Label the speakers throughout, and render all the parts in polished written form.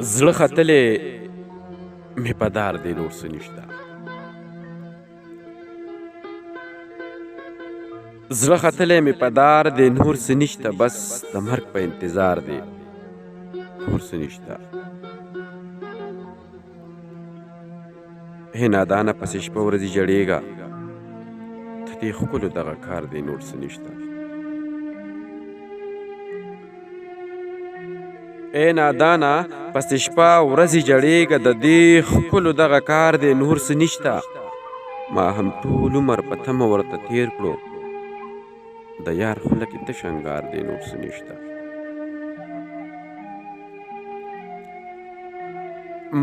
Speaker 1: زړه ختلې مې په دار دی نور څه نشته. زړه ختلې مې په دار دی نور څه نشته، بس د مرګ په انتظار دی نور څه نشته. هې نادانه پسې شپه ورځې ژړېږه، د دې ښکلو دغه کار دی نور څه نشته. ای نادانه پسې شپه ورځې ژړېږه، د دې ښکلو دغه کار دی نور څه نشته. ما هم ټول عمر په تمه ورته تېر کړو، د یار خوله کې تش انګار دی نور څه نشته.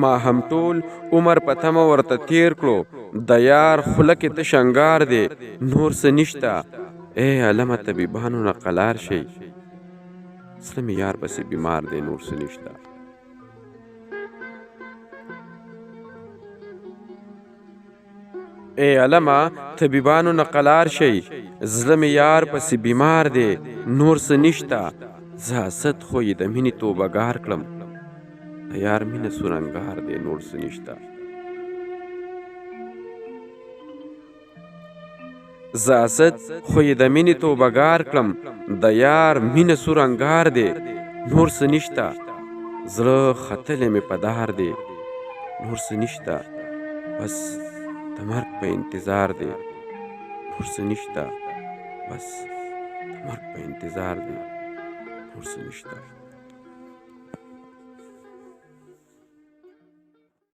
Speaker 1: ما هم ټول عمر په تمه ورته تېر کړو، د یار خوله کې تش انګار دی نور څه نشته. ای علمه طبیبانو نه قلار شئ، زړه مې یار پسې بیمار دی نور څه نشته. ای علمه طبیبانو نه قلار شئ، زړه مې یار پسې بیمار دی نور څه نشته. زه اسد خو یې د مینې توبهګار کړم، د یار مینه سورنګار دی نور څه نشته. زه اسد خو یې د مینې توبهګار کړم، د یار مینه سورنګار دی نور څه نشته. زړه ختلی مې په دار دی نور څه نشته، بس د مرګ په انتظار دی نور څه نشته. بس د مرګ په انتظار دی نور څه نشته.